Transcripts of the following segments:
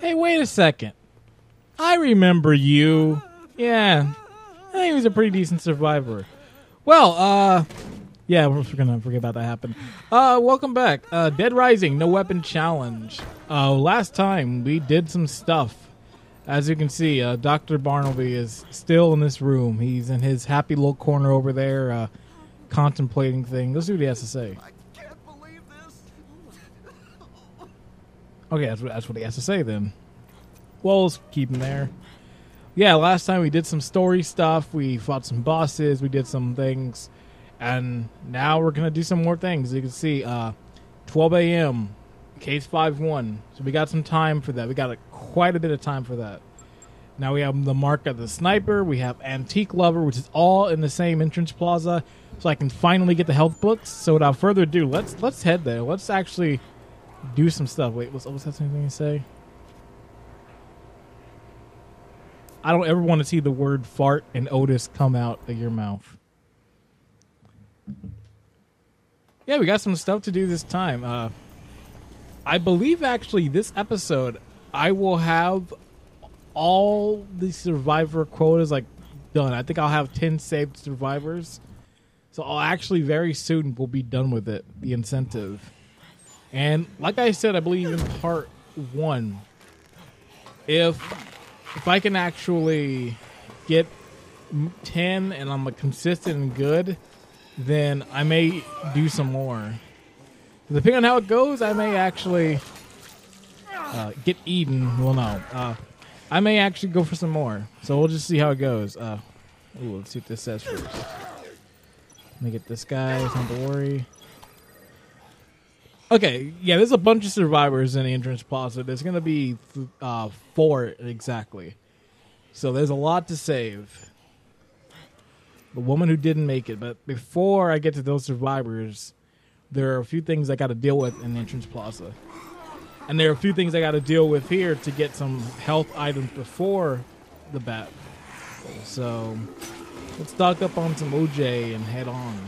Hey, wait a second. I remember you. Yeah, I think he was a pretty decent survivor. Well, yeah, we're gonna forget about that happened. Welcome back. Dead Rising, no weapon challenge. Last time we did some stuff. As you can see, Dr. Barnaby is still in this room. He's in his happy little corner over there, contemplating things. Let's see what he has to say. I can't believe this. Okay, that's what he has to say then. Well, let's keep him there. Yeah, last time we did some story stuff. We fought some bosses. We did some things. And now we're going to do some more things. You can see 12 a.m., case 5-1. So we got some time for that. We got quite a bit of time for that. Now we have the mark of the sniper. We have Antique Lover, which is all in the same entrance plaza. So I can finally get the health books. So without further ado, let's head there. Let's actually do some stuff. Wait, what's that something to say? I don't ever want to see the word fart and Otis come out of your mouth. Yeah, we got some stuff to do this time. I believe actually this episode I will have all the survivor quotas like done. I think I'll have 10 saved survivors. So I'll actually very soon will be done with it, the incentive. And like I said, I believe in part 1, if I can actually get 10 and I'm consistent and good, then I may do some more. Depending on how it goes, I may actually get eaten. Well, no. I may actually go for some more. So we'll just see how it goes. Ooh, let's see what this says first. Let me get this guy. Don't worry. Okay, yeah, there's a bunch of survivors in the entrance plaza. There's going to be 4 exactly. So there's a lot to save. The woman who didn't make it. But before I get to those survivors, there are a few things I got to deal with in the entrance plaza. And there are a few things I got to deal with here to get some health items before the bat. So let's stock up on some OJ and head on.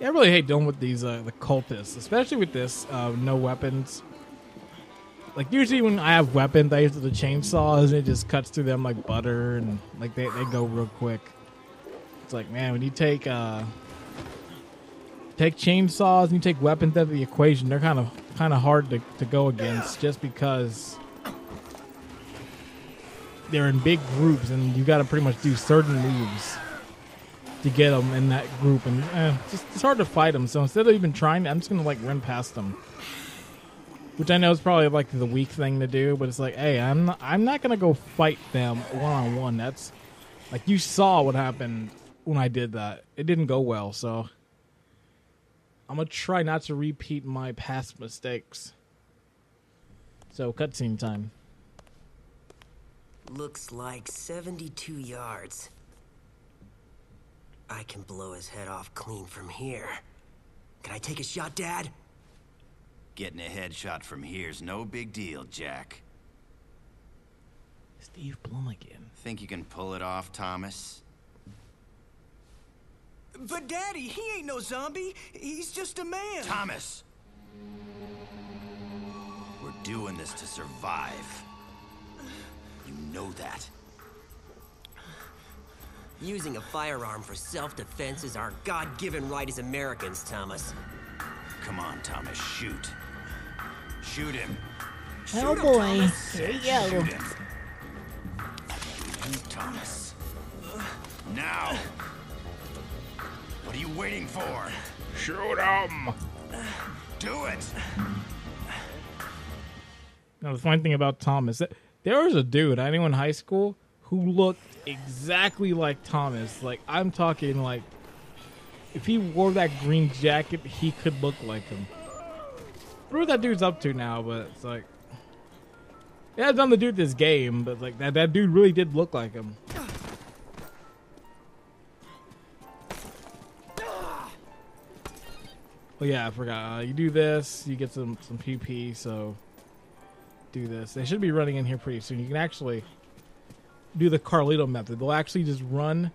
I really hate dealing with these the cultists, especially with this no weapons. Like usually when I have weapons, I use the chainsaws and it just cuts through them like butter, and like they go real quick. It's like, man, when you take chainsaws and you take weapons out of the equation, they're kind of hard to go against, just because they're in big groups and you got to pretty much do certain moves to get them in that group, and it's hard to fight them. So instead of even trying, I'm just gonna like run past them, which I know is probably like the weak thing to do. But it's like, hey, I'm not gonna go fight them one-on-one. That's like, you saw what happened when I did that. It didn't go well, so I'm gonna try not to repeat my past mistakes. So cutscene time. Looks like 72 yards. I can blow his head off clean from here. Can I take a shot, Dad? Getting a headshot from here's no big deal, Jack. Steve Blum again. Think you can pull it off, Thomas? But Daddy, he ain't no zombie. He's just a man. Thomas! We're doing this to survive. You know that. Using a firearm for self-defense is our God-given right as Americans, Thomas. Come on, Thomas, shoot. Shoot him. Oh Shoot him, boy, Thomas. here we go. Shoot him. You, Thomas. Now. What are you waiting for? Shoot him! Do it. Now the funny thing about Thomas, there was a dude I knew in high school who looked exactly like Thomas. Like, I'm talking like, if he wore that green jacket, he could look like him. I don't know what that dude's up to now, but it's like, it has nothing to do with this game, but like that dude really did look like him. Oh yeah, I forgot. You do this, you get some PP, so do this. They should be running in here pretty soon. You can actually do the Carlito method. They'll actually just run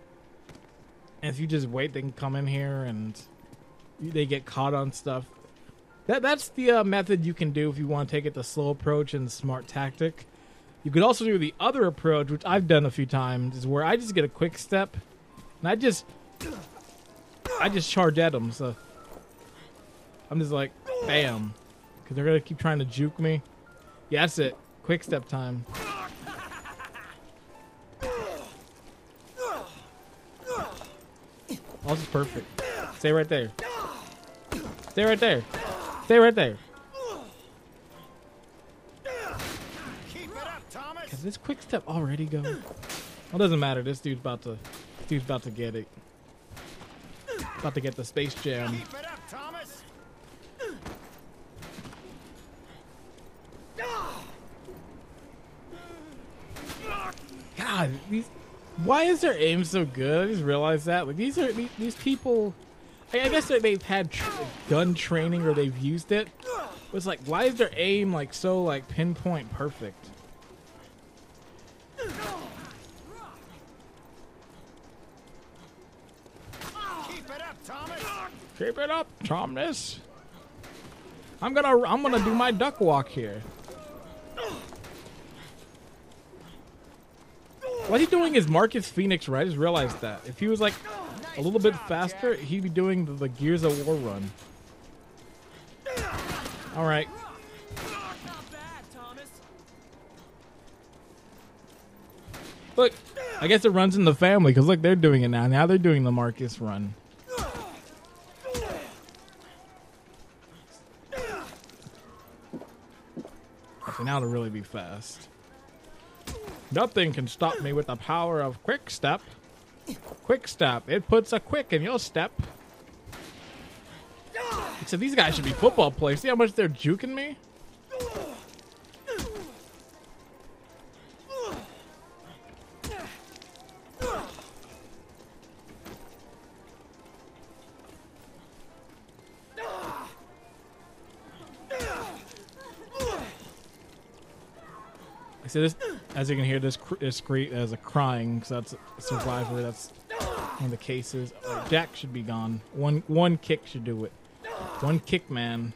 And if you just wait, they can come in here and they get caught on stuff. That's the method you can do if you want to take it the slow approach and the smart tactic. You could also do the other approach, which I've done a few times, is where I just get a quick step and I just charge at them. So I'm just like, bam, because they're gonna keep trying to juke me. Yeah, that's it. Quick step time. Oh, this is perfect. Stay right there. Stay right there. Stay right there. Can this quick step already go? Well, it doesn't matter. This dude's about to get it. About to get the Space Jam. Keep it up, Thomas. God, why is their aim so good? I just realized that. Like these people, I guess that they've had gun training or they've used it. But it's like, why is their aim like so like pinpoint perfect? Keep it up, Thomas. Keep it up, Thomas. I'm gonna do my duck walk here. What he's doing is Marcus Fenix, right? I just realized that. If he was like a little bit faster, he'd be doing the Gears of War run. All right. Look, I guess it runs in the family because look, they're doing it now. Now they're doing the Marcus run. So now to really be fast. Nothing can stop me with the power of quick step. Quick step. It puts a quick in your step. So these guys should be football players. See how much they're juking me? So this, as you can hear, this scream as a crying, because that's a survivor. That's one of the cases. Jack should be gone. One kick should do it. One kick, man.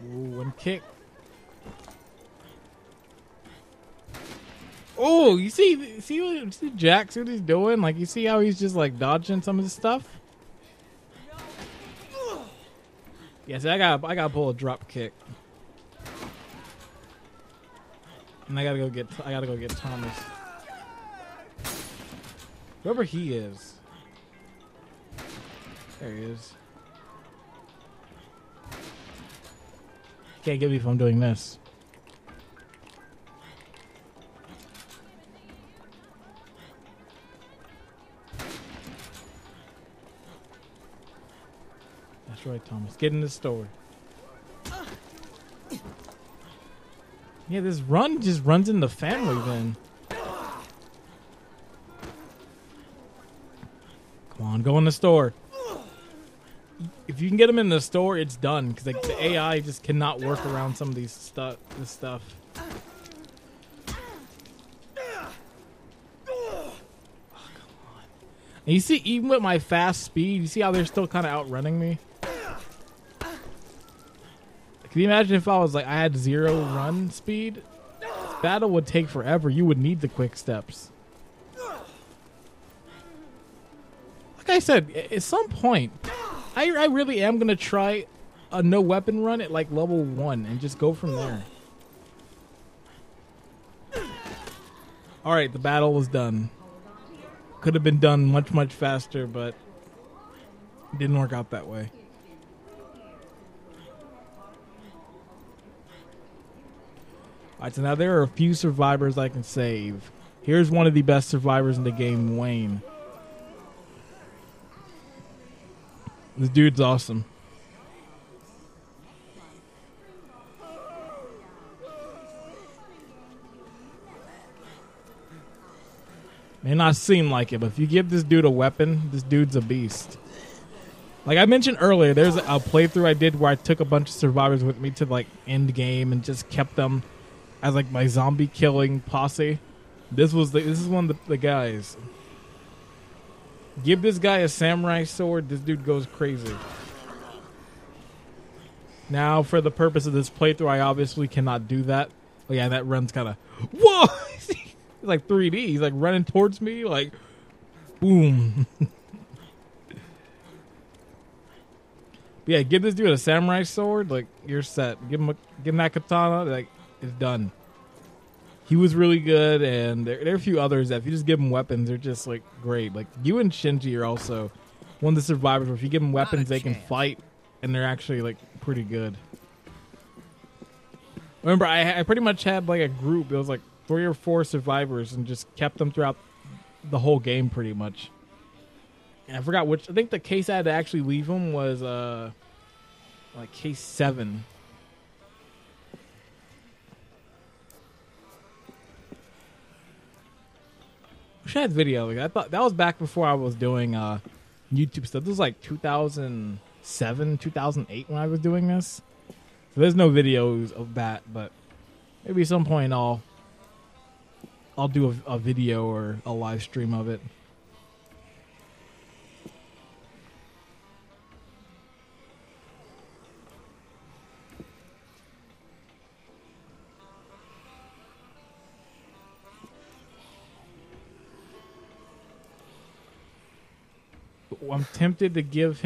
Ooh, one kick. Oh, you see Jack? See what he's doing? Like, you see how he's just like dodging some of this stuff? Yeah, see, I gotta pull a drop kick. And I gotta go get Thomas. Whoever he is. There he is. Can't get me if I'm doing this. That's right, Thomas. Get in the store. Yeah, this run just runs in the family then. Come on, go in the store. If you can get them in the store, it's done. Because like, the AI just cannot work around some of these this stuff. Oh, come on. And you see, even with my fast speed, you see how they're still kind of outrunning me? Can you imagine if I had 0 run speed? This battle would take forever. You would need the quick steps. Like I said, at some point, I really am going to try a no weapon run at like level 1 and just go from there. Alright, the battle was done. Could have been done much, much faster, but it didn't work out that way. Alright, so now there are a few survivors I can save. Here's one of the best survivors in the game, Wayne. This dude's awesome. May not seem like it, but if you give this dude a weapon, this dude's a beast. Like I mentioned earlier, there's a playthrough I did where I took a bunch of survivors with me to like end game and just kept them as like my zombie killing posse. This is one of the guys. Give this guy a samurai sword, this dude goes crazy. Now, for the purpose of this playthrough, I obviously cannot do that. Oh yeah, that run's kind of... Whoa! It's like 3D. He's like running towards me, like... Boom. But yeah, give this dude a samurai sword, like, you're set. Give him that katana, like, it's done. He was really good, and there are a few others that if you just give them weapons, they're just, like, great. Like, you and Shinji are also one of the survivors where if you give them weapons, they can fight, and they're actually, like, pretty good. Remember, I pretty much had, like, a group. It was, like, 3 or 4 survivors and just kept them throughout the whole game, pretty much. And I forgot which. I think the case I had to actually leave them was, like, case 7. Wish I had video. Like, I thought that was back before I was doing YouTube stuff. This was like 2007, 2008 when I was doing this. So there's no videos of that, but maybe at some point I'll do a video or a live stream of it. I'm tempted to give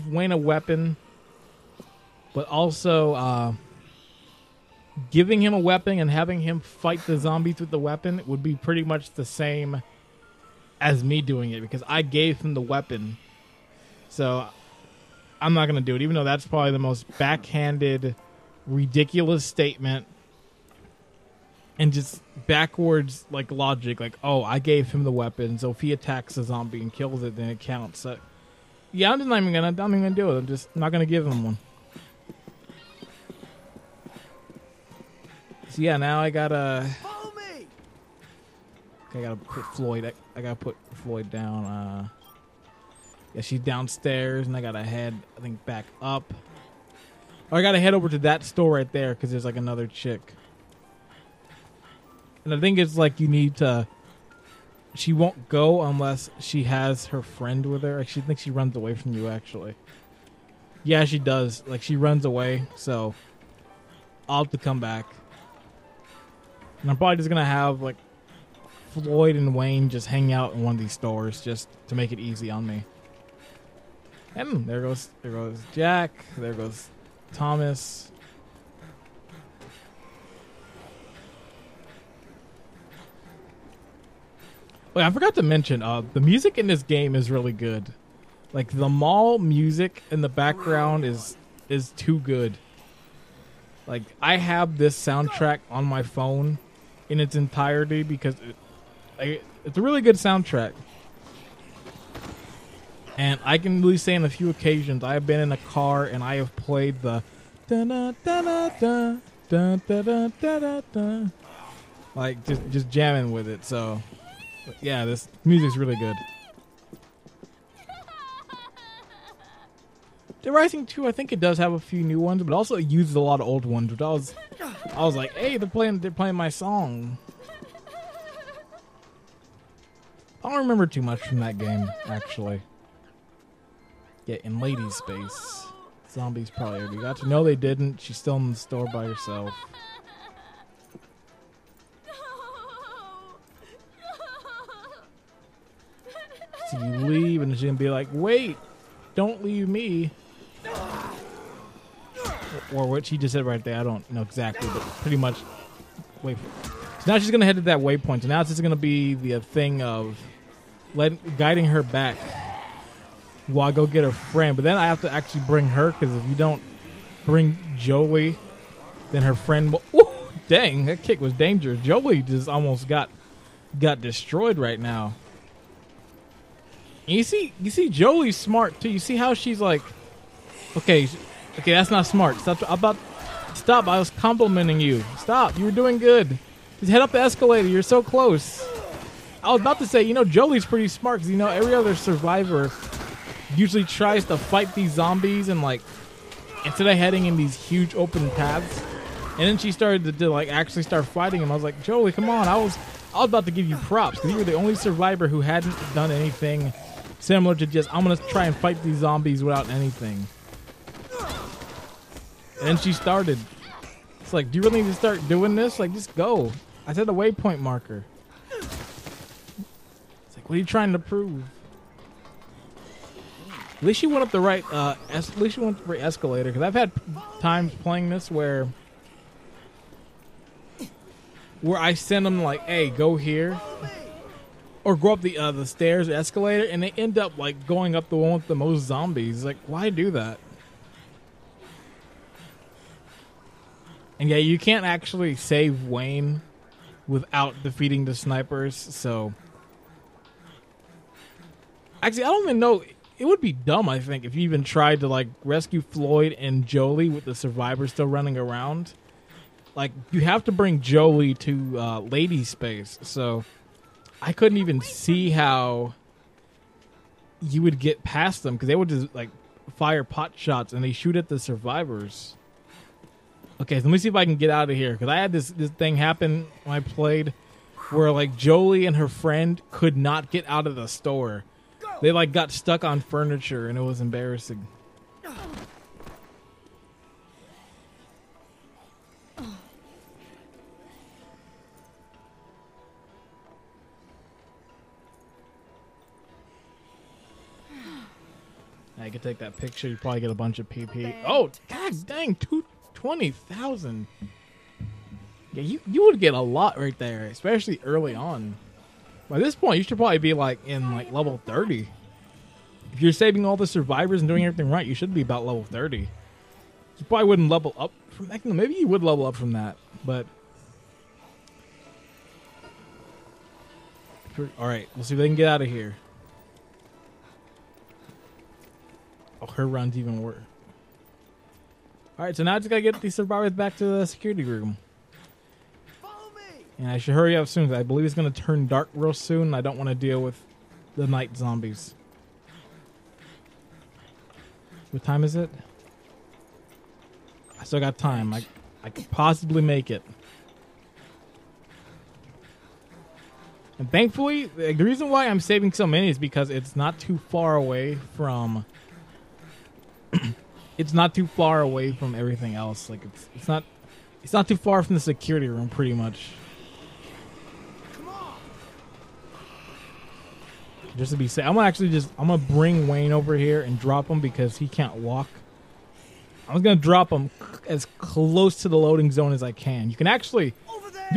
Wayne a weapon, but also giving him a weapon and having him fight the zombies with the weapon would be pretty much the same as me doing it because I gave him the weapon. So I'm not going to do it, even though that's probably the most backhanded, ridiculous statement. And just backwards, like, logic, like, oh, I gave him the weapon, so if he attacks a zombie and kills it, then it counts. So, yeah, I'm just not even gonna do it. I'm just not gonna give him one. So yeah, now I gotta. Follow me. Okay, I gotta put Floyd. I gotta put Floyd down. Yeah, she's downstairs, and I gotta head, I think, back up. Or I gotta head over to that store right there because there's like another chick. And I think it's like you need to... She won't go unless she has her friend with her. She thinks she runs away from you, actually. Yeah, she does. Like, she runs away, so... I'll have to come back. And I'm probably just going to have, like... Floyd and Wayne just hang out in one of these stores just to make it easy on me. And there goes Jack. There goes Thomas. Wait, I forgot to mention, the music in this game is really good. Like, the mall music in the background is too good. Like, I have this soundtrack on my phone in its entirety because it's a really good soundtrack. And I can really say on a few occasions, I have been in a car and I have played the da-da-da-da-da, da-da-da-da-da, like, just jamming with it, so... But yeah, this music's really good. The Rising 2, I think it does have a few new ones, but also it uses a lot of old ones. Which I was like, hey, they're playing my song. I don't remember too much from that game, actually. Yeah, in Lady's Space, zombies probably already got to. No, they didn't. She's still in the store by herself. So you leave, and she's gonna be like, "Wait, don't leave me." Or what she just said right there, I don't know exactly, but pretty much. Wait. So now she's gonna head to that waypoint. So now it's just gonna be the thing of guiding her back while I go get her friend. But then I have to actually bring her because if you don't bring Joey, then her friend will. Ooh, dang, that kick was dangerous. Joey just almost got destroyed right now. And you see Joey's smart too. You see how she's like, okay, that's not smart. Stop, I was complimenting you. Stop, you were doing good. Just head up the escalator, you're so close. I was about to say, Joey's pretty smart because, every other survivor usually tries to fight these zombies and, like, instead of heading in these huge open paths. And then she started to like, actually start fighting him. I was like, Joey, come on. I I was about to give you props because you were the only survivor who hadn't done anything similar to just, I'm going to try and fight these zombies without anything. And then she started. It's like, do you really need to start doing this? Like, just go. I set a waypoint marker. It's like, what are you trying to prove? At least you went up the right, at least you went up the right escalator. Because I've had times playing this where I send them like, hey, go here. Or go up the stairs, escalator, and they end up like going up the one with the most zombies. Like, why do that? And yeah, you can't actually save Wayne without defeating the snipers, so... Actually, I don't even know... It would be dumb, I think, if you even tried to, like, rescue Floyd and Jolie with the survivors still running around. Like, you have to bring Jolie to Lady Space, so... I couldn't even see how you would get past them, because they would just, like, fire pot shots, and they shoot at the survivors. Okay, so let me see if I can get out of here, because I had this thing happen when I played where, like, Jolie and her friend could not get out of the store. They, like, got stuck on furniture, and it was embarrassing. I could take that picture. You probably get a bunch of PP. Oh, god dang, 20,000. Yeah, you would get a lot right there, especially early on. By this point, you should probably be like in like level 30. If you're saving all the survivors and doing everything right, you should be about level 30. You probably wouldn't level up from that. Maybe you would level up from that, but all right, we'll see if they can get out of here. Oh, her run's even worse. Alright, so now I just gotta get these survivors back to the security room. And I should hurry up soon, because I believe it's gonna turn dark real soon, and I don't want to deal with the night zombies. What time is it? I still got time. I could possibly make it. And thankfully, the reason why I'm saving so many is because it's not too far away from... it's not too far away from everything else. Like it's not too far from the security room, pretty much. Just to be safe, I'm gonna bring Wayne over here and drop him because he can't walk. I'm gonna drop him as close to the loading zone as I can. You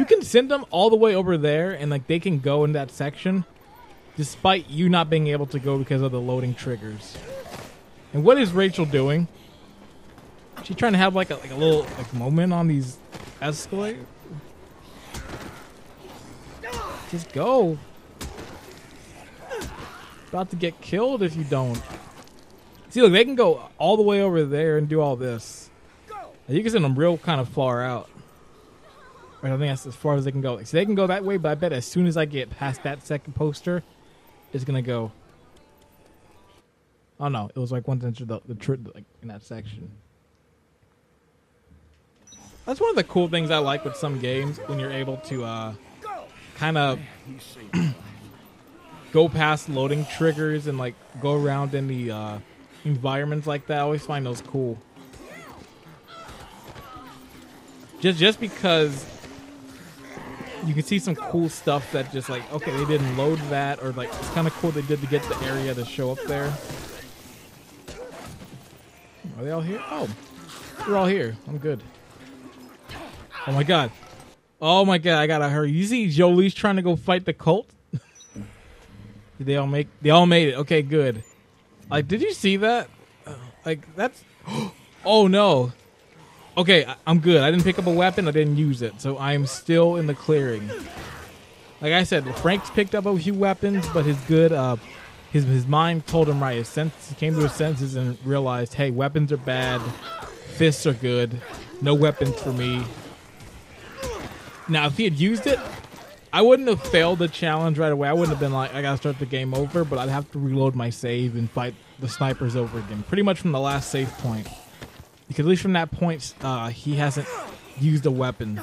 can send them all the way over there, and like they can go in that section, despite you not being able to go because of the loading triggers. And what is Rachel doing? She's trying to have like a little like moment on these escalators. Just go. About to get killed if you don't. See, look, they can go all the way over there and do all this. You can send them real kind of far out. I think that's as far as they can go. So they can go that way, but I bet as soon as I get past that second poster, it's gonna go. Oh no, it was like once into the like in that section. That's one of the cool things I like with some games, when you're able to kind of go past loading triggers and like go around in the environments like that. I always find those cool. Just because you can see some cool stuff that just like, okay, they didn't load that, or like it's kind of cool they did to get the area to show up there. Are they all here? Oh, they're all here. I'm good. Oh my god. Oh my god, I gotta hurry. You see Jolie's trying to go fight the cult? Did they all make? They all made it. Okay, good. Like, did you see that? Like, that's... Oh no. Okay, I'm good. I didn't pick up a weapon. I didn't use it. So I'm still in the clearing. Like I said, Frank's picked up a few weapons, but his his mind told him right. He came to his senses and realized, hey, weapons are bad. Fists are good. No weapons for me. Now, if he had used it, I wouldn't have failed the challenge right away. I wouldn't have been like, I gotta start the game over, but I'd have to reload my save and fight the snipers over again. Pretty much from the last save point. Because at least from that point, he hasn't used a weapon.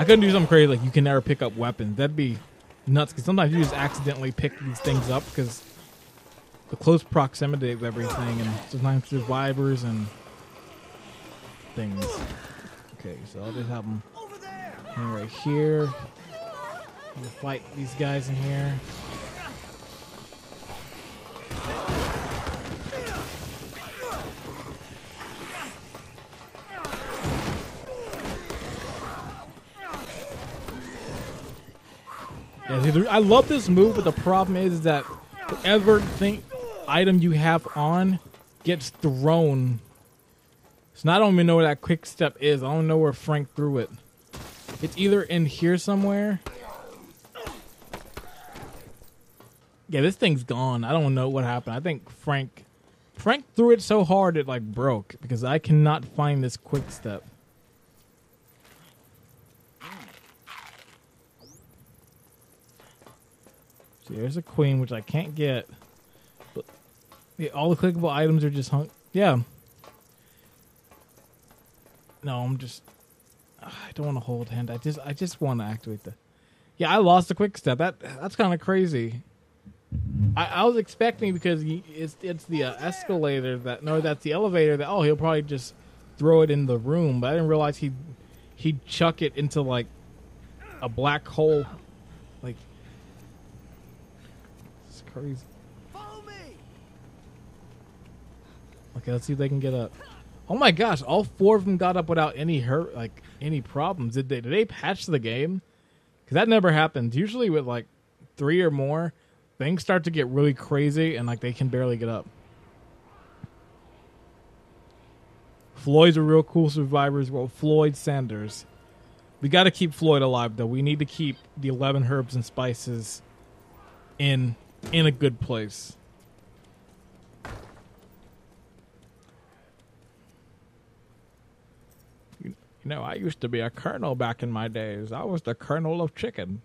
I couldn't do something crazy like you can never pick up weapons. That'd be nuts, because sometimes you just accidentally pick these things up because the close proximity of everything, and sometimes survivors and things. Okay, so I'll just have them right here. I'm gonna fight these guys in here. Yeah, see, I love this move, but the problem is that whatever item you have on gets thrown. So I don't even know where that quick step is. I don't know where Frank threw it. It's either in here somewhere. Yeah, this thing's gone. I don't know what happened. I think Frank threw it so hard it like broke, because I cannot find this quick step. See, there's a queen, which I can't get. But yeah, all the clickable items are just hung. Yeah. No, I'm just. I don't want to hold hand. I just want to activate the. Yeah, I lost the quick step. That's kind of crazy. I was expecting, because it's the escalator that's the elevator that he'll probably just throw it in the room, but I didn't realize he'd chuck it into like a black hole. Like, it's crazy. Follow me. Okay, let's see if they can get up. Oh my gosh, all 4 of them got up without any any problems. Did they patch the game? Because that never happens. Usually with like 3 or more, things start to get really crazy and like they can barely get up. Floyd's a real cool survivor as well. Floyd Sanders. We got to keep Floyd alive though. We need to keep the 11 herbs and spices in a good place. You know, I used to be a colonel back in my days. I was the colonel of chicken.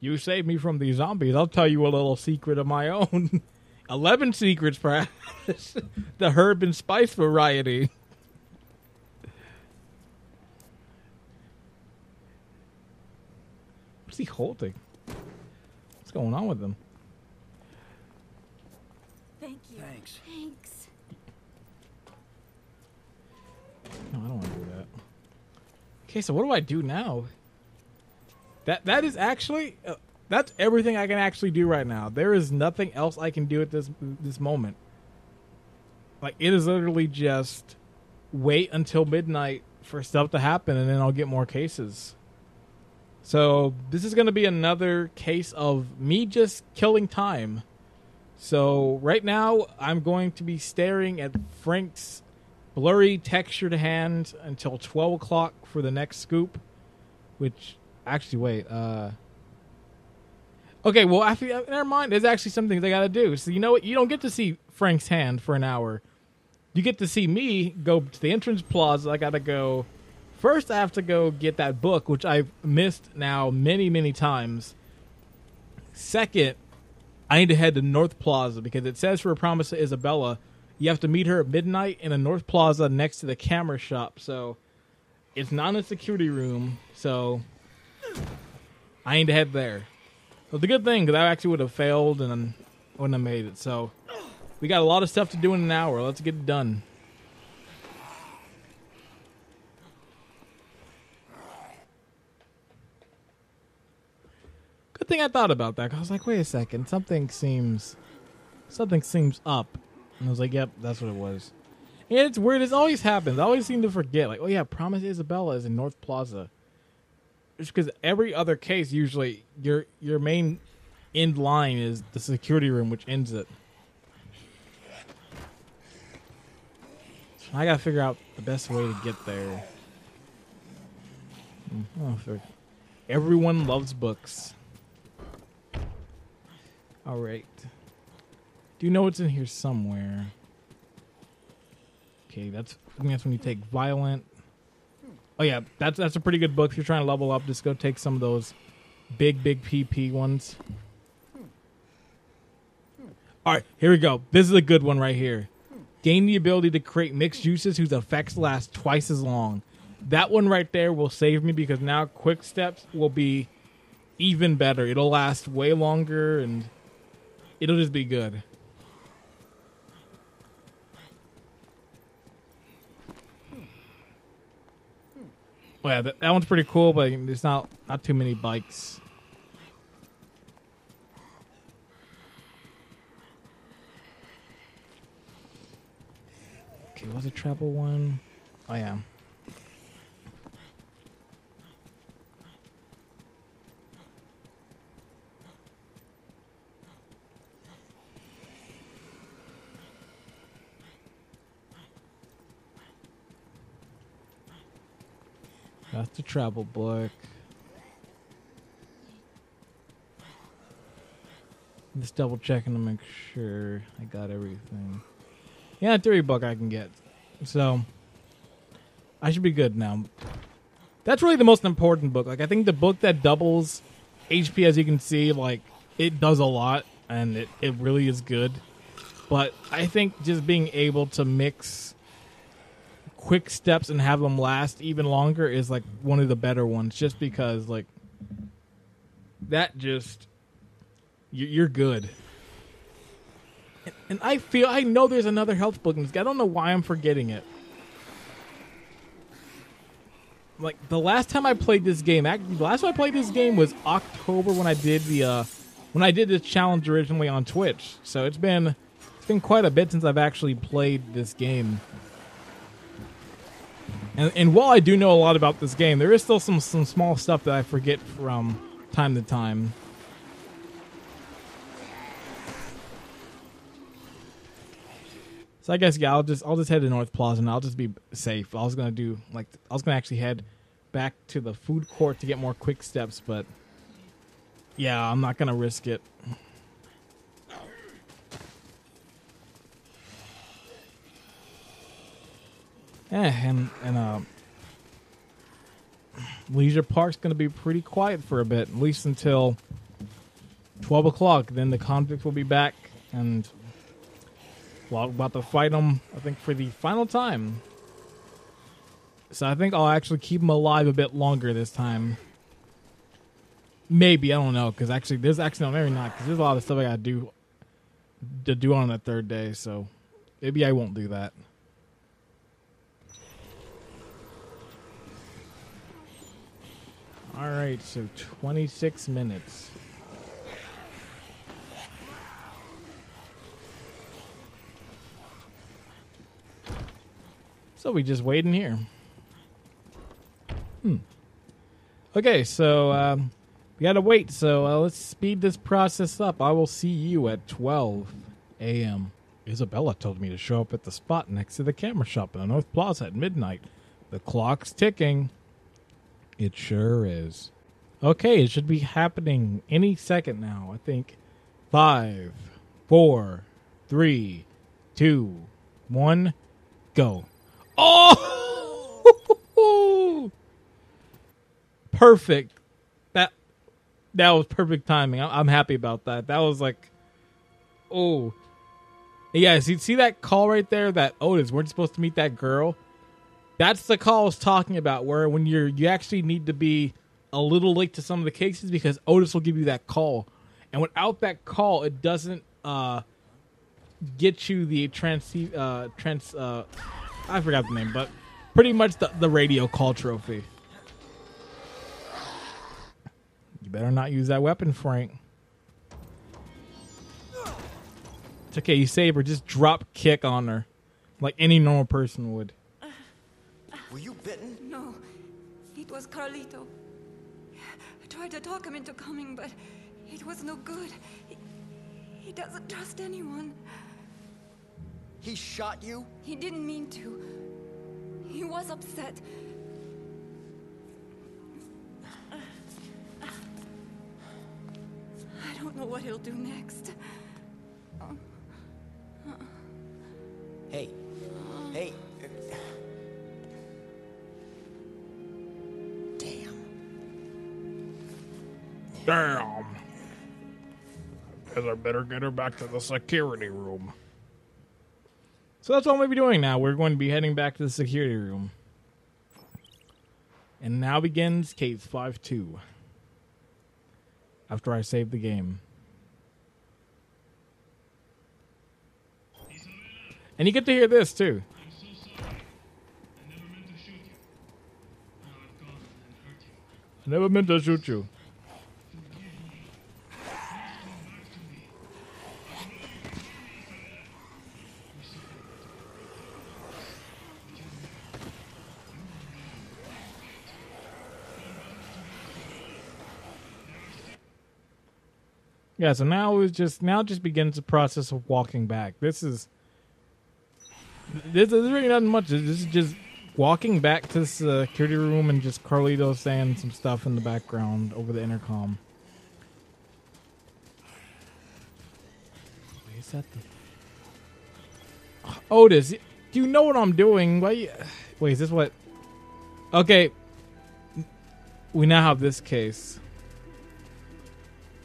You saved me from these zombies. I'll tell you a little secret of my own. 11 secrets, perhaps. The herb and spice variety. What's he holding? What's going on with him? Thank you. Thanks. Thanks. No, I don't want to do that. Okay, so what do I do now? That is actually that's everything I can actually do right now. There is nothing else I can do at this moment. Like, it is literally just wait until midnight for stuff to happen, and then I'll get more cases. So this is going to be another case of me just killing time. So right now I'm going to be staring at Frank's blurry textured hand until 12 o'clock for the next scoop, which. Actually, wait. Okay, well, never mind. There's actually something they got to do. So you know what? You don't get to see Frank's hand for an hour. You get to see me go to the entrance plaza. I got to go. First, I have to go get that book, which I've missed now many, many times. Second, I need to head to North Plaza, because it says for a promise to Isabella, you have to meet her at midnight in a North Plaza next to the camera shop. So it's not a security room. So I need to head there. So it's a good thing, because I actually would have failed and wouldn't have made it. So we got a lot of stuff to do in an hour. Let's get it done. Good thing I thought about that. I was like, wait a second, something seems up. And I was like, yep, that's what it was. And it's weird. It always happens. I always seem to forget. Like, oh yeah, Promise Isabella is in North Plaza. It's because every other case, usually your main end line is the security room, which ends it. I gotta figure out the best way to get there. Everyone loves books. All right. Do you know what's in here somewhere? Okay, I think that's when you take violent. Oh yeah, that's a pretty good book if you're trying to level up. Just go take some of those big PP ones. All right, here we go. This is a good one right here. gain the ability to create mixed juices whose effects last twice as long. That one right there will save me because now quick steps will be even better. It'll last way longer and it'll just be good. Oh yeah, that one's pretty cool, but there's not too many bikes. Okay, what's a travel one? Oh yeah. That's the travel book. Just double checking to make sure I got everything. Yeah, a theory book I can get. So I should be good now. That's really the most important book. Like I think the book that doubles HP, as you can see, like it does a lot and it really is good. But I think just being able to mix quick steps and have them last even longer is like one of the better ones, just because like that just you're good. And I know there's another health book in this. I don't know why I'm forgetting it. Like the last time I played this game, the last time I played this game was October when I did the challenge originally on Twitch. So it's been quite a bit since I've actually played this game. And while I do know a lot about this game, there is still some small stuff that I forget from time to time. So I guess yeah, I'll just head to North Plaza and I'll just be safe. I was gonna actually head back to the food court to get more quick steps, but yeah, I'm not gonna risk it. And Leisure Park's going to be pretty quiet for a bit, at least until 12 o'clock. Then the convicts will be back, and we're about to fight them, I think, for the final time. So I think I'll actually keep them alive a bit longer this time. Maybe, I don't know, because actually, no, maybe not, because there's a lot of stuff I got to do on the third day, so maybe I won't do that. All right, so 26 minutes. So we just waiting here. Okay, so we gotta wait. So let's speed this process up. I will see you at 12 a.m. Isabella told me to show up at the spot next to the camera shop in the North Plaza at midnight. The clock's ticking. It sure is. Okay, it should be happening any second now. I think 5, 4, 3, 2, 1, go. Oh! Perfect. That was perfect timing. I'm happy about that. That was like, oh. Yeah, see that call right there? That Otis, weren't you supposed to meet that girl? That's the call I was talking about, where when you actually need to be a little late to some of the cases because Otis will give you that call. And without that call, it doesn't get you the I forgot the name, but pretty much the radio call trophy. You better not use that weapon, Frank. It's okay, you save her. Just drop kick on her like any normal person would. Were you bitten? No, it was Carlito. I tried to talk him into coming, but it was no good. He doesn't trust anyone. He shot you? He didn't mean to. He was upset. I don't know what he'll do next. Hey. Hey. Damn. Guess I better get her back to the security room. So that's what I'm going to be doing now. We're going to be heading back to the security room. And now begins case 5-2. After I save the game. And you get to hear this too. I'm so sorry. I never meant to shoot you. Now I've gone and hurt you. I never meant to shoot you. Forgive me. Please come back to me. I know you can do this again. We separated. But you know, you will never Yeah, so now it just begins the process of walking back. This is really not much. This is just walking back to the security room and just Carlito saying some stuff in the background over the intercom. Wait, is that the... Otis, do you know what I'm doing? Wait, is this what... Okay. We now have this case.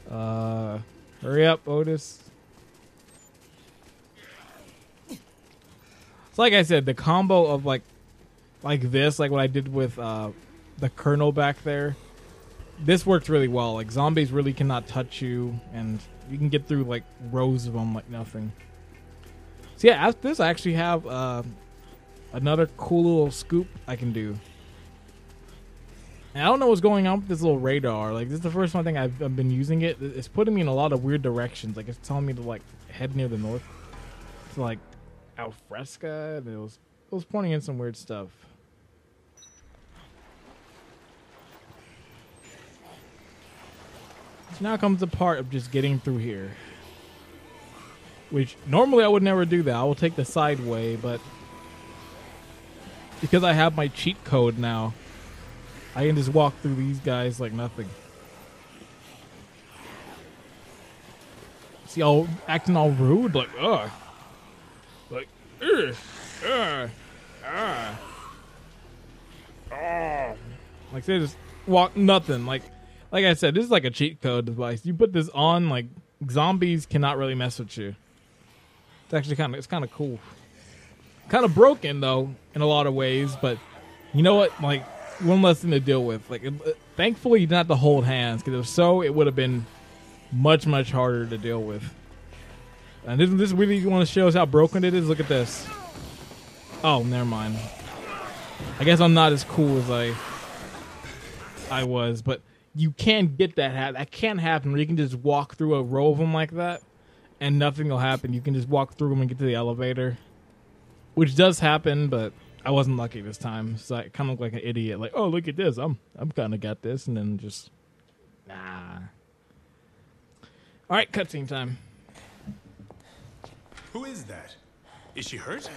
Hurry up, Otis. So like I said, the combo of like this, like what I did with the Colonel back there, this works really well. Like zombies really cannot touch you, and you can get through like rows of them like nothing. So yeah, after this I actually have another cool little scoop I can do. And I don't know what's going on with this little radar. Like this is the first one thing I've been using it. It's putting me in a lot of weird directions. Like it's telling me to like head near the north. It's like Alfresca, and it was pointing in some weird stuff. So now comes the part of just getting through here. Which normally I would never do that. I will take the side way, but because I have my cheat code now, I can just walk through these guys like nothing. See, all acting all rude, like ugh. Like, like they just walk nothing. Like I said, this is like a cheat code device. You put this on, like zombies cannot really mess with you. It's actually kind of cool. Kind of broken though in a lot of ways, but you know what? Like one less thing to deal with. Like thankfully, you didn't have to hold hands, because if so, it would have been much harder to deal with. And this really want to show us how broken it is. Look at this. Oh, never mind. I guess I'm not as cool as I was, but you can get that. That can happen where you can just walk through a row of them like that, and nothing will happen. You can just walk through them and get to the elevator, which does happen, but I wasn't lucky this time. So I kind of look like an idiot. Like, oh, look at this. I'm kind of got this, and then just nah. All right, cutscene time. Who is that? Is she hurt?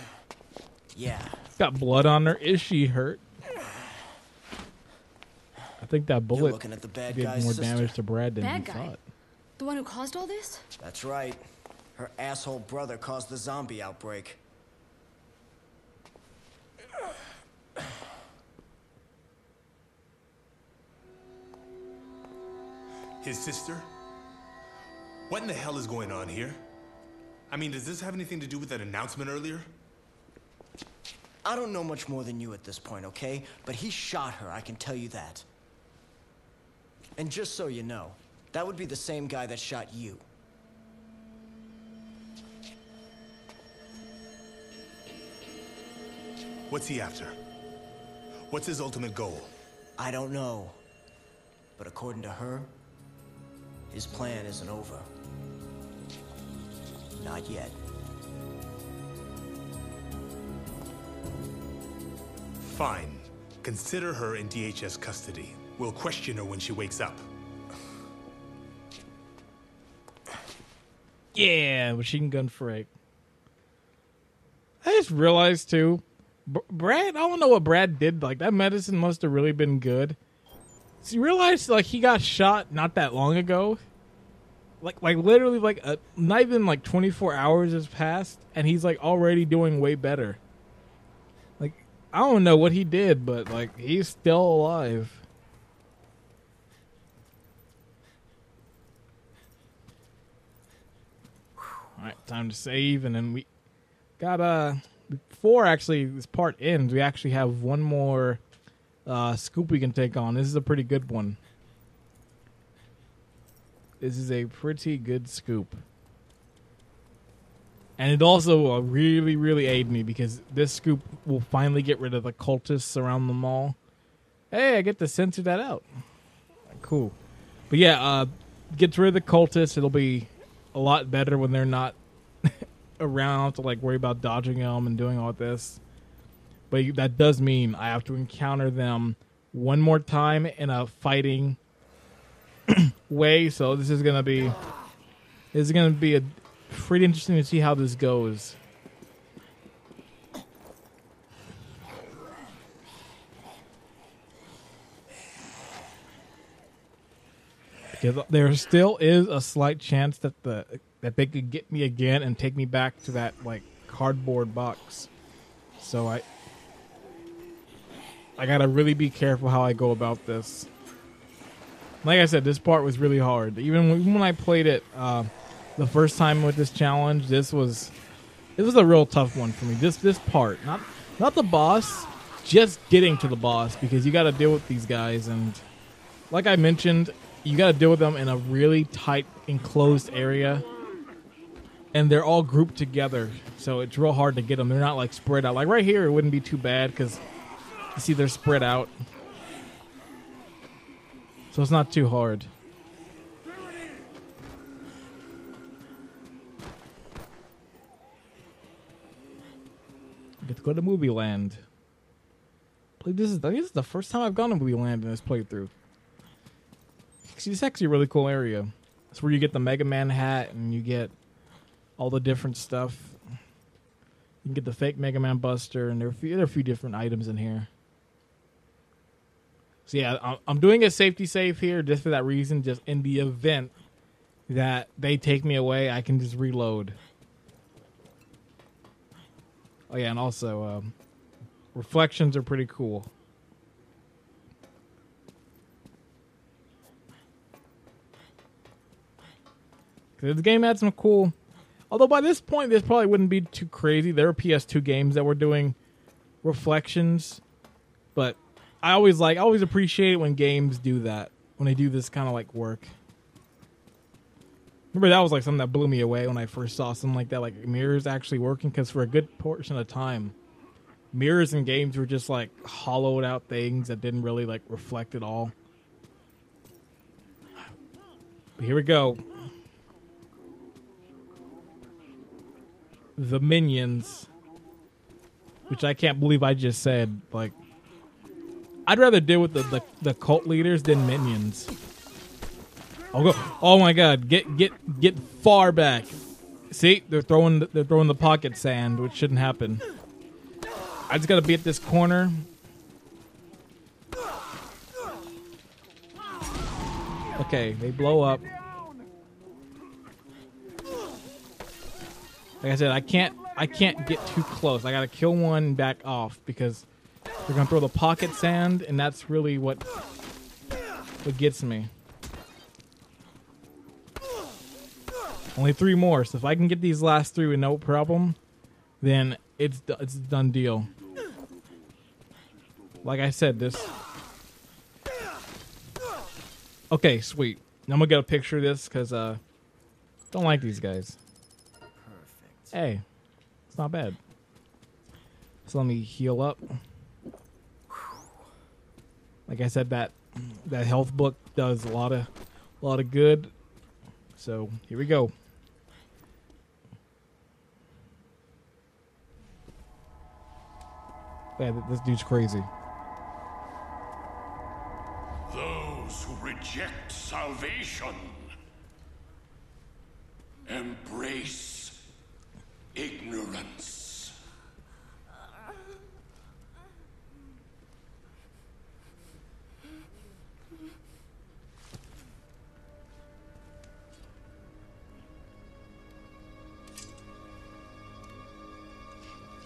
Yeah. Got blood on her. Is she hurt? I think that bullet looking at the bad did guy's more sister. damage to Brad than Bad he guy? thought. The one who caused all this? That's right. Her asshole brother caused the zombie outbreak. His sister? What in the hell is going on here? I mean, does this have anything to do with that announcement earlier? I don't know much more than you at this point, okay? But he shot her, I can tell you that. And just so you know, that would be the same guy that shot you. What's he after? What's his ultimate goal? I don't know. But according to her, his plan isn't over. Not yet. Fine. Consider her in DHS custody. We'll question her when she wakes up. Yeah, machine gun Frank. I just realized too, Brad. I don't know what Brad did. Like that medicine must have really been good. So you realize like he got shot not that long ago. Like literally like not even like 24 hours has passed, and he's like already doing way better. Like I don't know what he did, but like he's still alive. All right, time to save, and then we got before actually this part ends, we actually have one more scoop we can take on. This is a pretty good one. This is a pretty good scoop. And it also really, really aided me because this scoop will finally get rid of the cultists around the mall. Hey, I get to censor that out. Cool. But yeah, gets rid of the cultists. It'll be a lot better when they're not around to like worry about dodging them and doing all this. But that does mean I have to encounter them one more time in a fighting way. So this is gonna be a pretty interesting to see how this goes. Because there still is a slight chance that that they could get me again and take me back to that like cardboard box. So I gotta really be careful how I go about this. Like I said, this part was really hard. Even when I played it the first time with this challenge, it was a real tough one for me. This part, not the boss, just getting to the boss, because you got to deal with these guys, and like I mentioned, you got to deal with them in a really tight, enclosed area, and they're all grouped together, so it's real hard to get them. They're not like spread out. Like right here, it wouldn't be too bad because you see they're spread out, so it's not too hard. Get to go to Movie Land. I think this is the first time I've gone to Movie Land in this playthrough. It's actually a really cool area. It's where you get the Mega Man hat and you get all the different stuff. You can get the fake Mega Man Buster, and there are a few different items in here. So yeah, I'm doing a safety save here just for that reason. Just in the event that they take me away, I can just reload. Oh yeah, and also reflections are pretty cool. This game had some cool. Although by this point, this probably wouldn't be too crazy. There are PS2 games that were doing reflections, but I always appreciate it when games do that. When they do this kind of like work. Remember, that was like something that blew me away when I first saw something like that, like mirrors actually working. Because for a good portion of time, mirrors in games were just like hollowed out things that didn't really like reflect at all. But here we go. The minions, which I can't believe I just said. Like, I'd rather deal with the cult leaders than minions. I'll go. Oh my God! Get far back. See, they're throwing the pocket sand, which shouldn't happen. I just gotta be at this corner. Okay, they blow up. Like I said, I can't get too close. I gotta kill one and back off because they're gonna throw the pocket sand, and that's really what gets me. Only 3 more, so if I can get these last 3 with no problem, then it's a done deal. Like I said, this. Okay, sweet. I'm gonna get a picture of this because don't like these guys. Hey, it's not bad. So let me heal up. Like I said, that health book does a lot of good. So here we go. Man, this dude's crazy. Those who reject salvation embrace ignorance.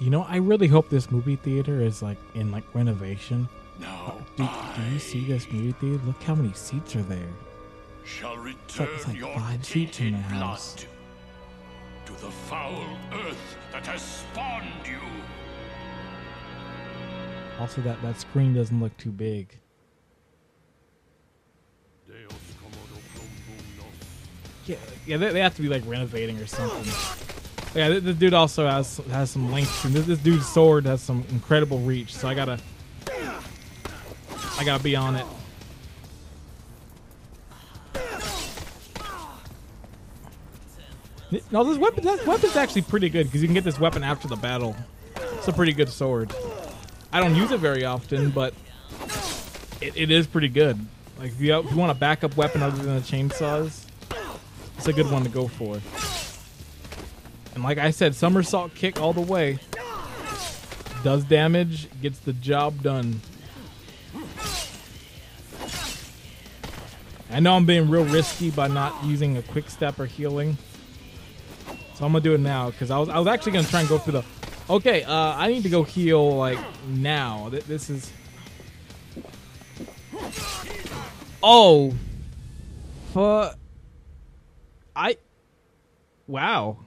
You know, I really hope this movie theater is like in like renovation. Now Do you see this movie theater? Look how many seats are there. Shall return It's like your 5 seats in tainted the blood house. to the foul earth that has spawned you. Also, that screen doesn't look too big. Yeah, they have to be like renovating or something. Yeah, this dude also has some length, and this dude's sword has some incredible reach. So I gotta be on it. No, this weapon's actually pretty good because you can get this weapon after the battle. It's a pretty good sword. I don't use it very often, but it is pretty good. Like if you want a backup weapon other than the chainsaws, it's a good one to go for. And like I said, somersault kick all the way. Does damage, gets the job done. I know I'm being real risky by not using a quick step or healing. So I'm gonna do it now because I was actually gonna try and go through the. Okay, I need to go heal like now. This is. Oh. Wow.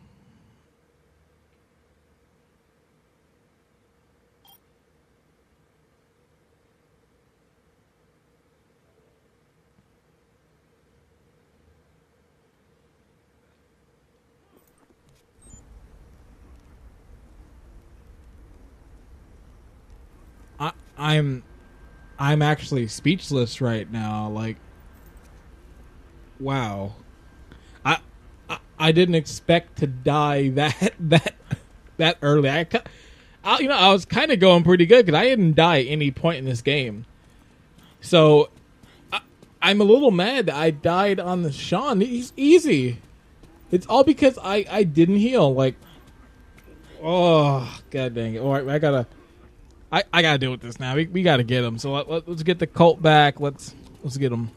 I'm actually speechless right now. Like, wow. I didn't expect to die that early. I was kind of going pretty good because I didn't die at any point in this game. So I'm a little mad that I died on the Sean. He's easy. It's all because I didn't heal. Like, oh god dang it! All right, I gotta deal with this now. We gotta get him. So let's get the cult back. Let's get him.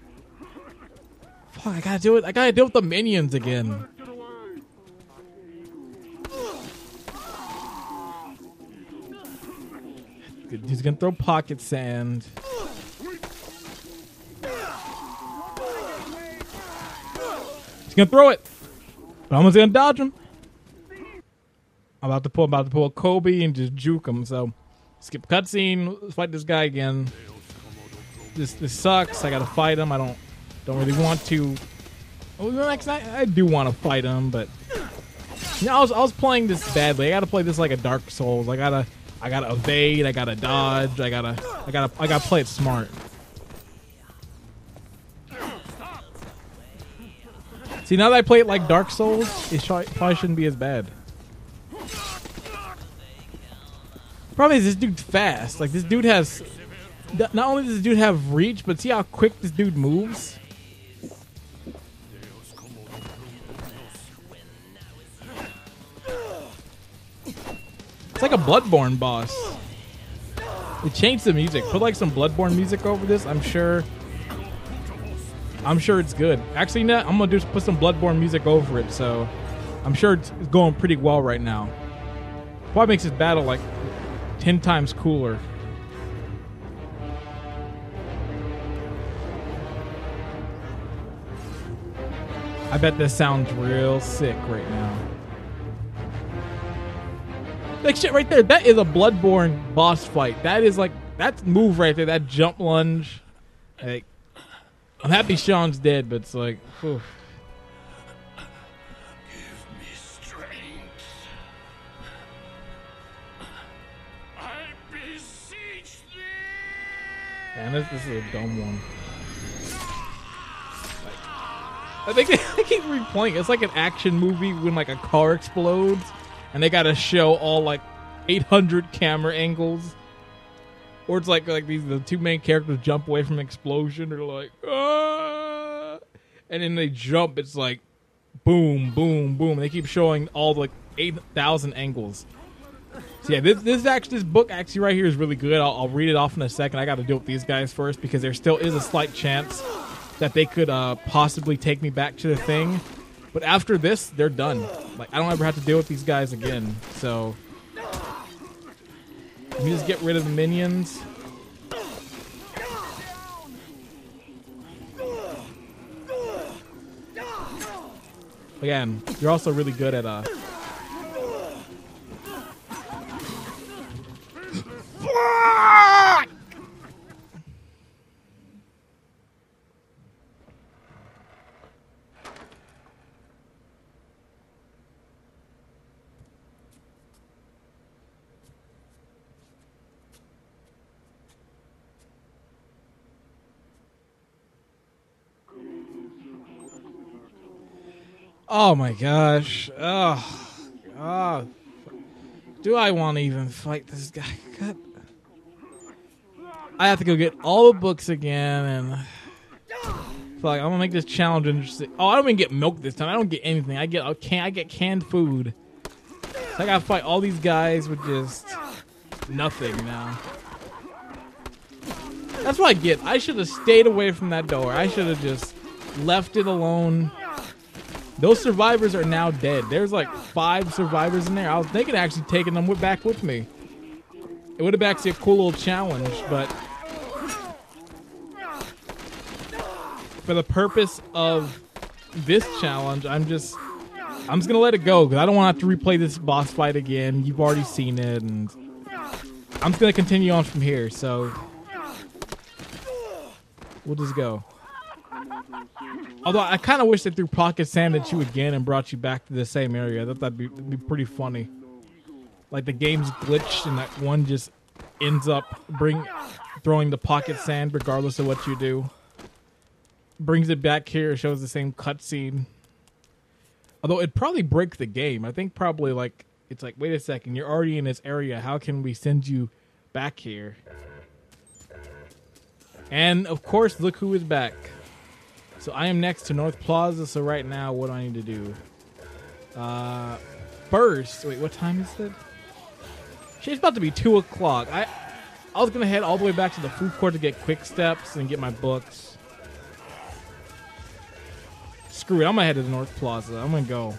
Fuck! I gotta do it. I gotta deal with the minions again. He's gonna throw pocket sand. He's gonna throw it, but I'm just gonna dodge him. I'm about to pull a Kobe and just juke him. So skip cutscene. Let's fight this guy again. This sucks. I gotta fight him. I don't really want to. Well, I do want to fight him, but you know, I was playing this badly. I gotta play this like a Dark Souls. I gotta evade. I gotta dodge. I gotta play it smart. See, now that I play it like Dark Souls, it probably shouldn't be as bad. Problem is, this dude's fast. Like, this dude has... Not only does this dude have reach, but see how quick this dude moves? It's like a Bloodborne boss. They changed the music. Put, like, some Bloodborne music over this. I'm sure it's good. Actually, no, I'm gonna put some Bloodborne music over it, so I'm sure it's going pretty well right now. Probably makes this battle, like, 10 times cooler. I bet this sounds real sick right now. Like shit right there. That is a Bloodborne boss fight. That is like, that move right there. That jump lunge. Like, I'm happy Sean's dead, but it's like, whew. Man, this is a dumb one. Like, I think they keep replaying. It's like an action movie when like a car explodes, and they gotta show all like 800 camera angles, or it's like the two main characters jump away from an explosion, or like, ah! And then they jump. It's like, boom, boom, boom. They keep showing all like 8,000 angles. So yeah, this book actually right here is really good. I'll read it off in a second. I got to deal with these guys first because there still is a slight chance that they could possibly take me back to the thing. But after this, they're done. Like, I don't ever have to deal with these guys again. So let me just get rid of the minions. Again, you're also really good at Oh my gosh. Oh. Oh. Do I want to even fight this guy? God. I have to go get all the books again, and fuck, I'm gonna make this challenge interesting. Oh, I don't even get milk this time. I don't get anything. I get canned food. So I gotta fight all these guys with just nothing now. That's what I get. I should have stayed away from that door. I should have just left it alone. Those survivors are now dead. There's like 5 survivors in there. I was thinking of actually taking them back with me. It would have been actually a cool little challenge, but for the purpose of this challenge, I'm just gonna let it go because I don't want to have to replay this boss fight again. You've already seen it, and I'm just gonna continue on from here. So we'll just go. Although I kind of wish they threw pocket sand at you again and brought you back to the same area. I thought that'd be pretty funny. Like the game's glitched and that one just ends up throwing the pocket sand regardless of what you do. Brings it back here, it shows the same cutscene. Although it'd probably break the game. I think probably like, it's like, wait a second, you're already in this area. How can we send you back here? And of course, look who is back. So I am next to North Plaza, so right now, what do I need to do? First, wait, what time is it? It's about to be 2 o'clock. I was going to head all the way back to the food court to get quick steps and get my books. Screw it, I'm going to head to the North Plaza. I'm going to go.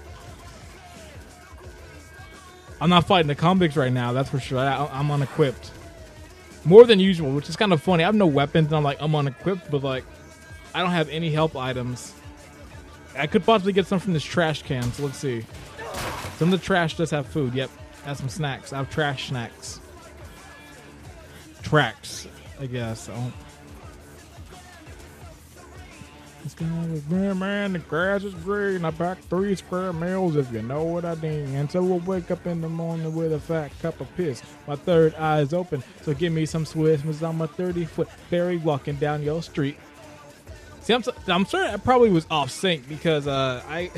I'm not fighting the convicts right now, that's for sure. I'm unequipped. More than usual, which is kind of funny. I have no weapons, and I'm like, I'm unequipped, but like, I don't have any help items. I could possibly get some from this trash can, so let's see. Some of the trash does have food. Yep, has some snacks. I have trash snacks. Tracks, I guess. It's gonna be green, man. The grass is green. I pack 3 square meals, if you know what I mean. And so we'll wake up in the morning with a fat cup of piss. My third eye is open, so give me some Swiss. I'm a 30-foot fairy walking down your street. See, I'm sure I probably was off sync because I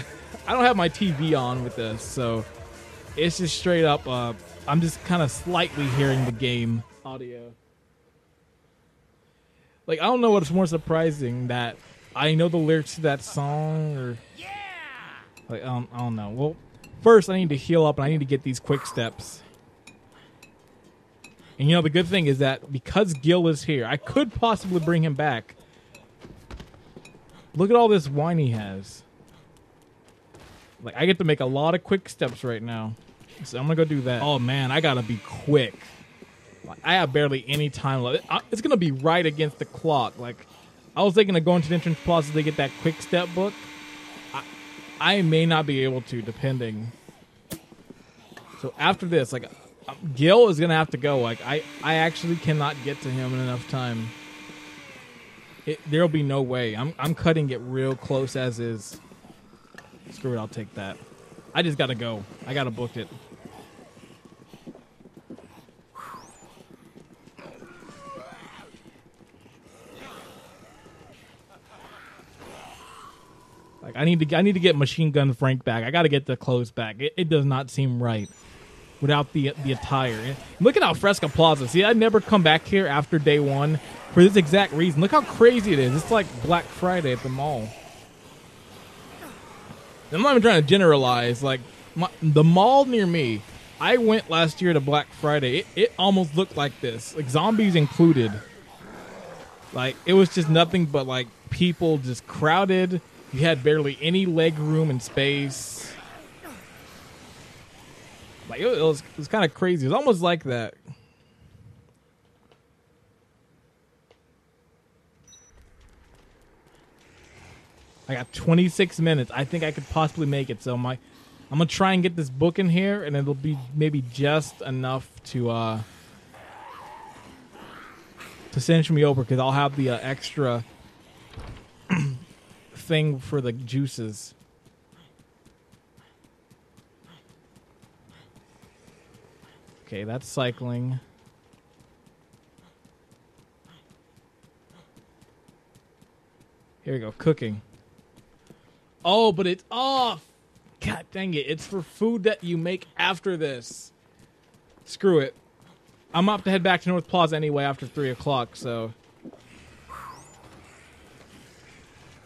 don't have my TV on with this, so it's just straight up. I'm just kind of slightly hearing the game audio. Like, I don't know what's more surprising, that I know the lyrics to that song, or like I don't know. Well, first I need to heal up and I need to get these quick steps. And you know the good thing is that because Gil is here, I could possibly bring him back. Look at all this wine he has. Like, I get to make a lot of quick steps right now. So I'm going to go do that. Oh, man, I got to be quick. Like, I have barely any time left. It's going to be right against the clock. Like, I was thinking of going to the entrance plaza to get that quick step book. I may not be able to, depending. So after this, like, Gil is going to have to go. Like, I actually cannot get to him in enough time. There'll be no way. I'm cutting it real close as is. Screw it, I'll take that. I just gotta go. I gotta book it. Like, I need to get Machine Gun Frank back. I gotta get the clothes back. It does not seem right without the attire. Look at Alfresco Plaza. See, I never come back here after day 1 for this exact reason. Look how crazy it is. It's like Black Friday at the mall. I'm not even trying to generalize. Like, the mall near me, I went last year to Black Friday. It almost looked like this. Like, zombies included. Like, it was just nothing but, like, people just crowded. You had barely any leg room and space. Like, it was kind of crazy. It was almost like that. I got 26 minutes. I think I could possibly make it. So I'm gonna try and get this book in here, and it'll be maybe just enough to cinch me over, because I'll have the extra thing for the juices. Okay, that's cycling. Here we go, cooking. Oh, but it's off. God dang it. It's for food that you make after this. Screw it. I'm up to head back to North Plaza anyway after 3 o'clock, so.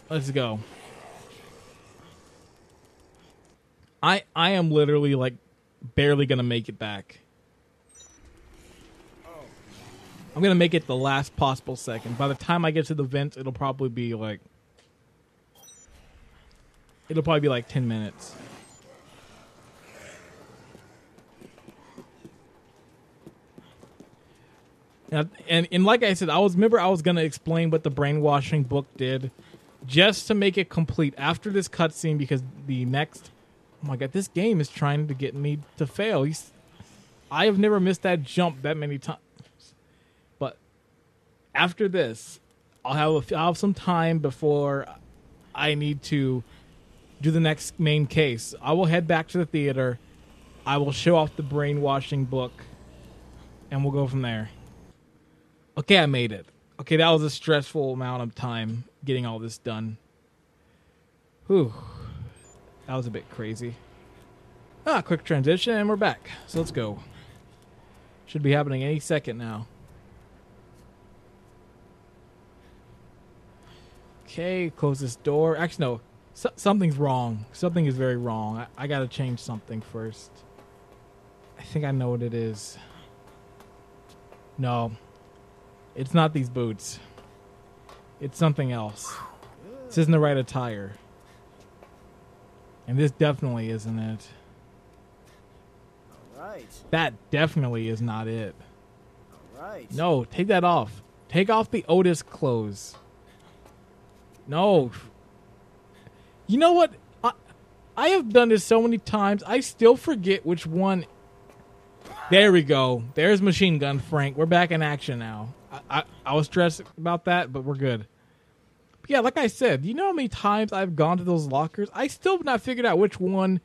Let's go. I am literally, like, barely gonna make it back. I'm gonna make it the last possible second. By the time I get to the vent, it'll probably be like 10 minutes. And like I said, I was gonna explain what the brainwashing book did, just to make it complete after this cutscene, because the next, oh my god, this game is trying to get me to fail. I have never missed that jump that many times. But after this, I'll have some time before I need to do the next main case. I will head back to the theater. I will show off the brainwashing book, and we'll go from there. Okay, I made it. Okay, that was a stressful amount of time getting all this done. Whew. That was a bit crazy. Quick transition, and we're back. So let's go. Should be happening any second now. Okay, close this door. Actually, no. Something's wrong. Something is very wrong. I gotta change something first. I think I know what it is. No. It's not these boots. It's something else. This isn't the right attire. And this definitely isn't it. Right. That definitely is not it. Right. No, take that off. Take off the Otis clothes. No. You know what? I have done this so many times, I still forget which one. There we go. There's Machine Gun Frank. We're back in action now. I was stressed about that, but we're good. But yeah, like I said, you know how many times I've gone to those lockers? I still have not figured out which one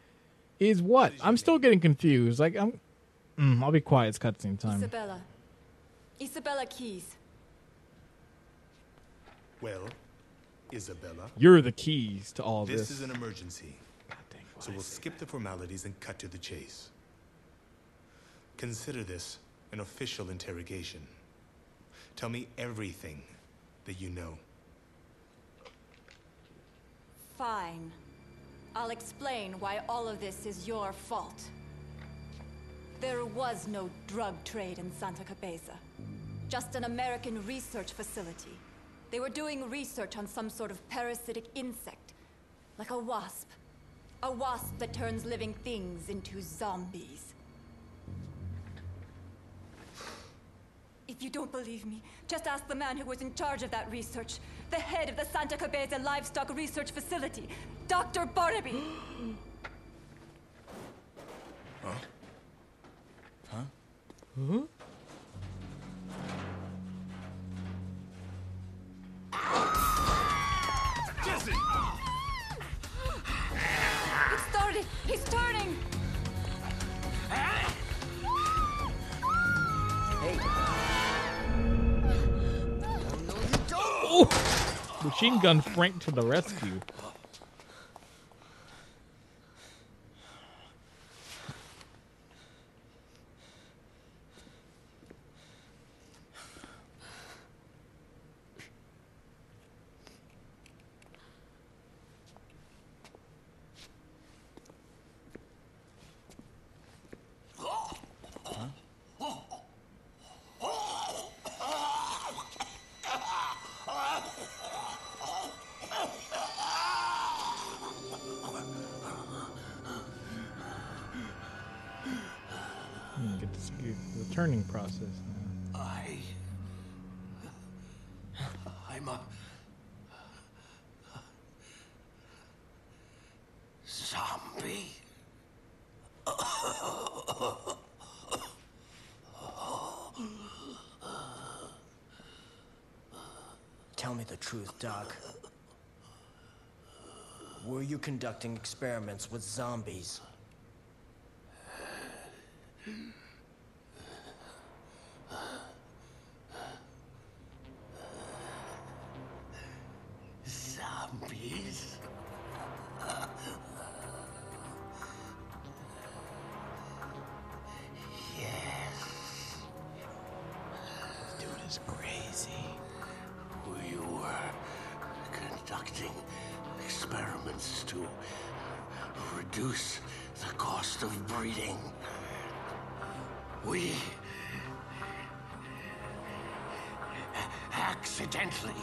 is what. I'm still getting confused. Like, I'll be quiet. It's cutscene time. Isabella Keys. Well, Isabella. You're the keys to all This this. is an emergency. Dang, So we'll skip the formalities and cut to the chase. Consider this an official interrogation. Tell me everything that you know. Fine. I'll explain why all of this is your fault. There was no drug trade in Santa Cabeza. Just an American research facility. They were doing research on some sort of parasitic insect. Like a wasp. A wasp that turns living things into zombies. If you don't believe me, just ask the man who was in charge of that research. The head of the Santa Cabeza Livestock Research Facility, Dr. Barnaby. Huh? Huh? Jesse! It started! He's turning! Oh! Machine Gun Frank to the rescue. Get the turning process now. I'm a zombie. Tell me the truth, Doc. Were you conducting experiments with zombies? Zombies? conducting experiments to reduce the cost of breeding. We accidentally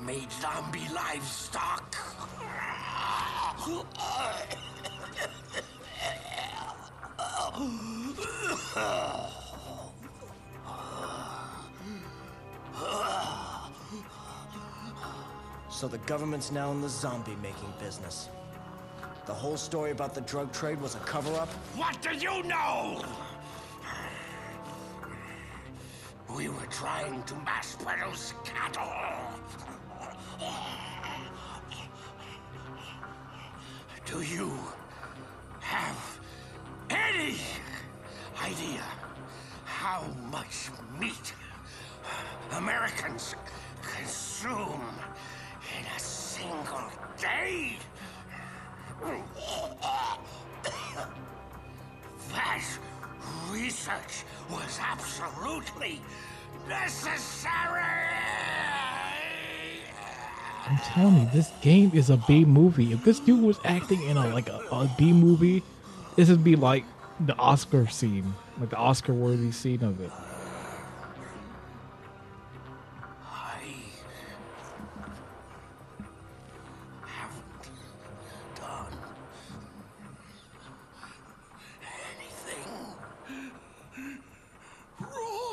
made zombie livestock. So the government's now in the zombie-making business. The whole story about the drug trade was a cover-up? What do you know? We were trying to mass produce cattle. Do you have any idea how much meat Americans consume in a single day? That research was absolutely necessary. I'm telling you, this game is a B movie. If this dude was acting in a B movie, this would be like the Oscar scene, like the Oscar-worthy scene of it. I haven't done anything wrong.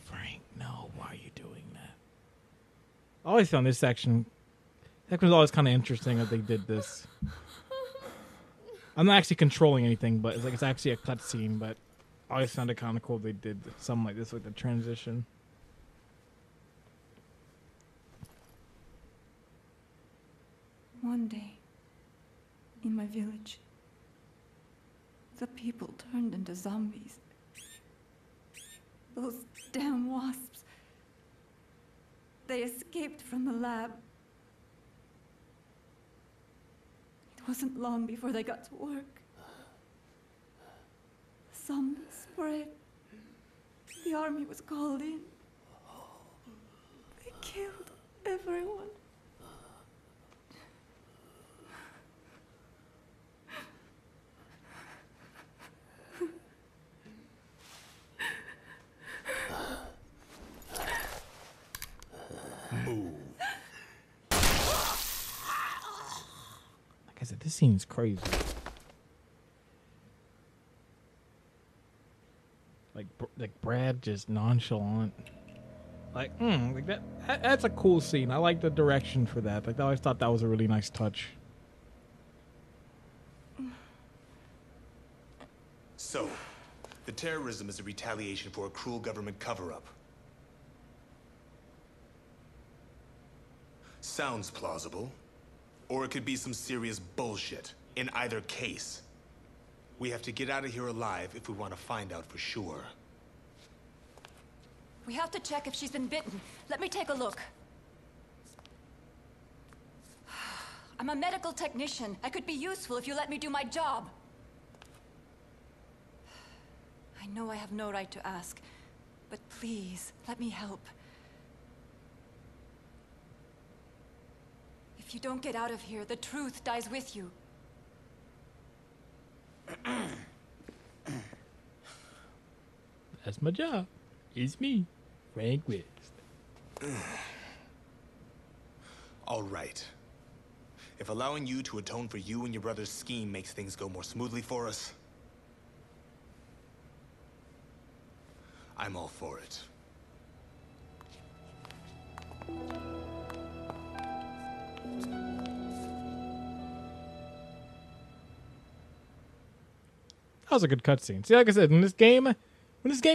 Frank, no, why are you doing that? I always found this section was always kind of interesting that they did this. I'm not actually controlling anything, but it's like it's actually a cutscene. But I always found it kind of cool they did something like this, like the transition. One day, in my village, the people turned into zombies. Those damn wasps. They escaped from the lab. It wasn't long before they got to work. The zombies spread. The army was called in. They killed everyone. Like I said, this scene's crazy. Like Brad just nonchalant. Like that's a cool scene. I like the direction for that. Like I always thought that was a really nice touch. So, the terrorism is a retaliation for a cruel government cover-up. Sounds plausible. Or it could be some serious bullshit. In either case, we have to get out of here alive if we want to find out for sure. We have to check if she's been bitten. Let me take a look. I'm a medical technician. I could be useful if you let me do my job. I know I have no right to ask, but please, let me help. If you don't get out of here, the truth dies with you. That's my job. It's me, Frank West. All right. If allowing you to atone for you and your brother's scheme makes things go more smoothly for us, I'm all for it. That was a good cutscene. See, like I said, when this game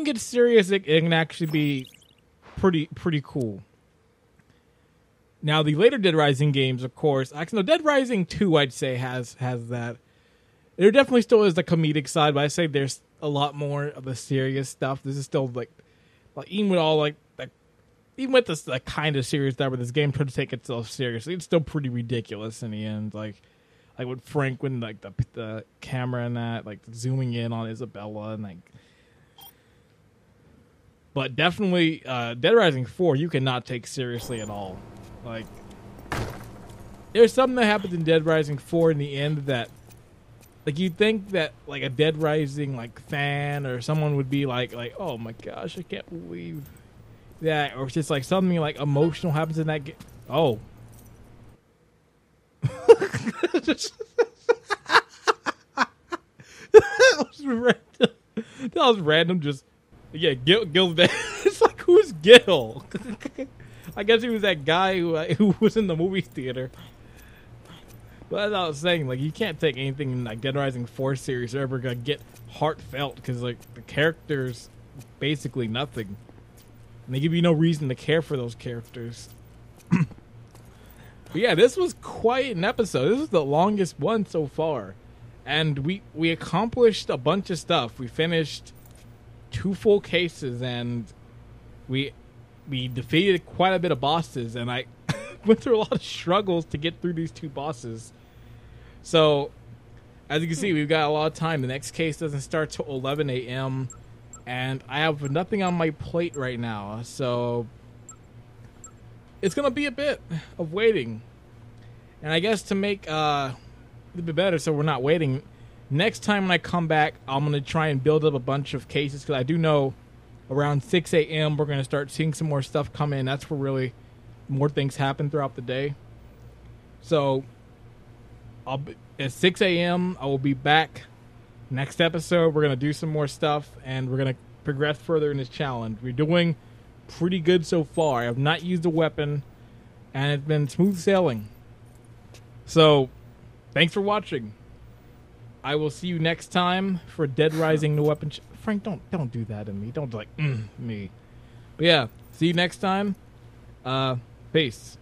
gets serious, it can actually be pretty cool. Now, the later Dead Rising games, of course, actually, no, Dead Rising 2, I'd say, has that. There definitely still is the comedic side, but I say there's a lot more of the serious stuff. This is still like even with all like even with this like kind of serious stuff where this game tried to take itself seriously, it's still pretty ridiculous in the end. Like with Frank when like the camera and that like zooming in on Isabella and like. But definitely, Dead Rising 4 you cannot take seriously at all. Like, there's something that happens in Dead Rising 4 in the end that, like, you'd think that like a Dead Rising like fan or someone would be like, oh my gosh, I can't believe that, or it's just like something like emotional happens in that game. Oh. that was random. That was random. Just yeah, Gil's dead. It's like, who's Gil? I guess he was that guy who was in the movie theater. But as I was saying, like, you can't take anything in like Dead Rising 4 series or ever gonna get heartfelt because like the characters basically nothing, and they give you no reason to care for those characters. But yeah, this was quite an episode. This is the longest one so far, and we accomplished a bunch of stuff. We finished 2 full cases, and we defeated quite a bit of bosses, and I went through a lot of struggles to get through these 2 bosses. So, as you can see, we've got a lot of time. The next case doesn't start till 11 a.m., and I have nothing on my plate right now, so it's going to be a bit of waiting. And I guess to make it a bit better so we're not waiting, next time when I come back, I'm going to try and build up a bunch of cases, because I do know around 6 a.m. we're going to start seeing some more stuff come in. That's where really more things happen throughout the day. So at 6 a.m. I will be back. Next episode, we're going to do some more stuff, and we're going to progress further in this challenge. We're doing pretty good so far. I have not used a weapon, and it's been smooth sailing. So, thanks for watching. I will see you next time for Dead Rising No Weapon. Frank, don't do that to me. Don't like me. But yeah, see you next time. Peace.